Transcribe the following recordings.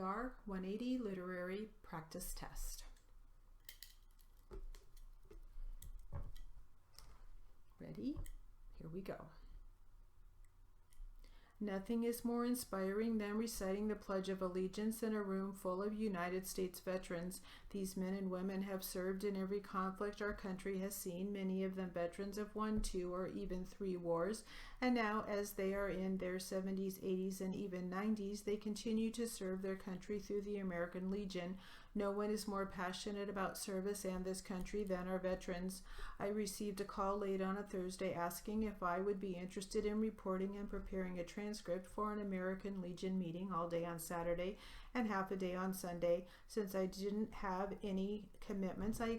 RPR 180 Literary Practice Test. Ready? Here we go. Nothing is more inspiring than reciting the Pledge of Allegiance in a room full of United States veterans. These men and women have served in every conflict our country has seen, many of them veterans of 1, 2, or even 3 wars. And now, as they are in their 70s, 80s, and even 90s, they continue to serve their country through the American Legion. No one is more passionate about service and this country than our veterans. I received a call late on a Thursday asking if I would be interested in reporting and preparing a transcript for an American Legion meeting all day on Saturday and half a day on Sunday. Since I didn't have any commitments, I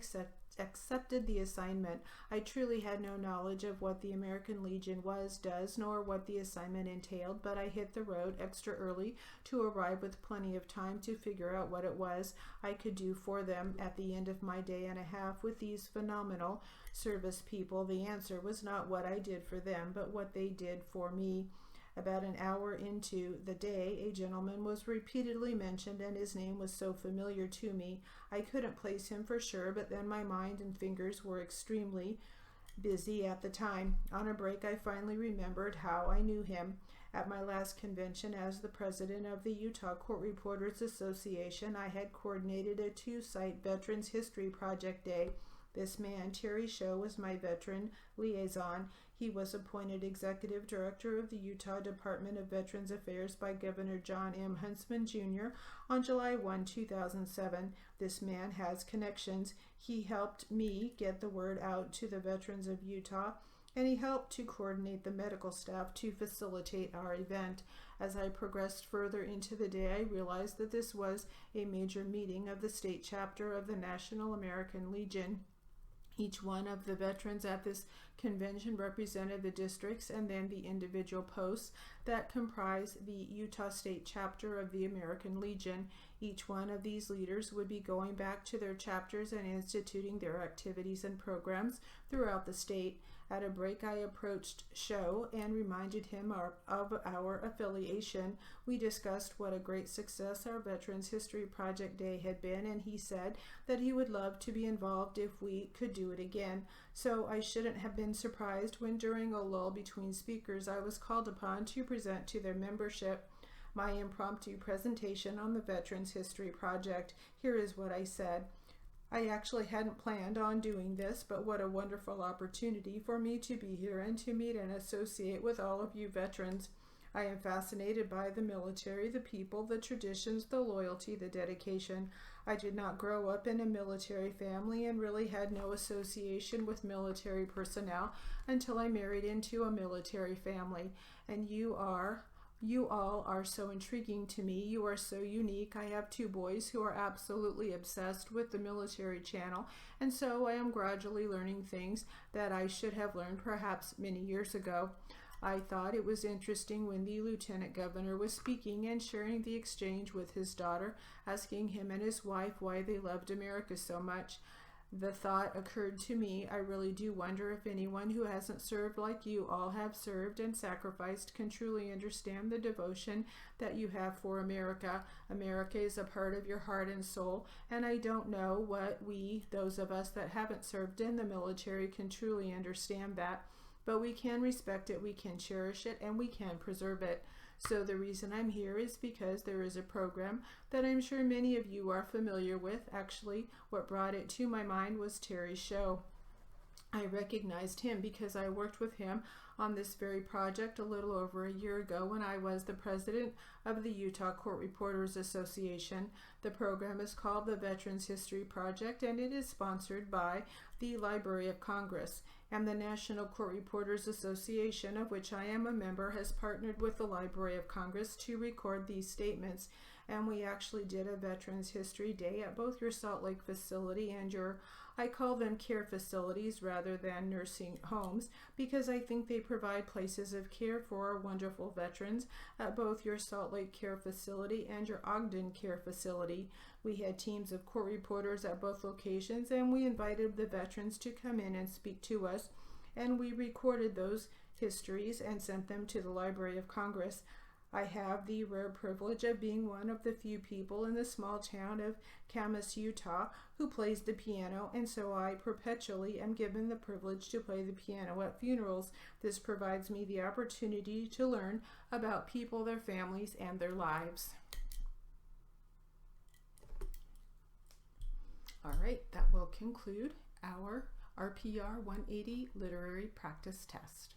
accepted the assignment. I truly had no knowledge of what the American Legion does, nor what the assignment entailed, but I hit the road extra early to arrive with plenty of time to figure out what it was I could do for them at the end of my day and a half with these phenomenal service people. The answer was not what I did for them, but what they did for me. About an hour into the day, a gentleman was repeatedly mentioned, and his name was so familiar to me. I couldn't place him for sure, but then my mind and fingers were extremely busy at the time. On a break, I finally remembered how I knew him. At my last convention as the president of the Utah Court Reporters Association, I had coordinated a 2-site Veterans History Project Day. This man, Terry Show, was my veteran liaison. He was appointed executive director of the Utah Department of Veterans Affairs by Governor John M. Huntsman, Jr. on July 1, 2007. This man has connections. He helped me get the word out to the veterans of Utah, and he helped to coordinate the medical staff to facilitate our event. As I progressed further into the day, I realized that this was a major meeting of the state chapter of the National American Legion. Each one of the veterans at this convention represented the districts and then the individual posts that comprise the Utah State chapter of the American Legion. Each one of these leaders would be going back to their chapters and instituting their activities and programs throughout the state. At a break, I approached Show and reminded him of our affiliation. We discussed what a great success our Veterans History Project Day had been, and he said that he would love to be involved if we could do it again. So I shouldn't have been surprised when during a lull between speakers I was called upon to present to their membership my impromptu presentation on the Veterans History Project. Here is what I said. I actually hadn't planned on doing this, but what a wonderful opportunity for me to be here and to meet and associate with all of you veterans. I am fascinated by the military, the people, the traditions, the loyalty, the dedication. I did not grow up in a military family and really had no association with military personnel until I married into a military family. And you all are so intriguing to me. You are so unique. I have 2 boys who are absolutely obsessed with the military channel, and so I am gradually learning things that I should have learned perhaps many years ago. I thought it was interesting when the lieutenant governor was speaking and sharing the exchange with his daughter, asking him and his wife why they loved America so much. The thought occurred to me, I really do wonder if anyone who hasn't served like you all have served and sacrificed can truly understand the devotion that you have for America. America is a part of your heart and soul, and I don't know what those of us that haven't served in the military, can truly understand that. But we can respect it, we can cherish it, and we can preserve it. So the reason I'm here is because there is a program that I'm sure many of you are familiar with. Actually, what brought it to my mind was Terry's Show. I recognized him because I worked with him on this very project a little over a year ago when I was the president of the Utah Court Reporters Association. The program is called the Veterans History Project, and it is sponsored by the Library of Congress. And the National Court Reporters Association, of which I am a member, has partnered with the Library of Congress to record these statements. And we actually did a Veterans History Day at both your Salt Lake facility and I call them care facilities rather than nursing homes, because I think they provide places of care for our wonderful veterans at both your Salt Lake Care Facility and your Ogden Care Facility. We had teams of court reporters at both locations, and we invited the veterans to come in and speak to us, and we recorded those histories and sent them to the Library of Congress. I have the rare privilege of being one of the few people in the small town of Camas, Utah, who plays the piano, and so I perpetually am given the privilege to play the piano at funerals. This provides me the opportunity to learn about people, their families, and their lives. All right, that will conclude our RPR 180 literary practice test.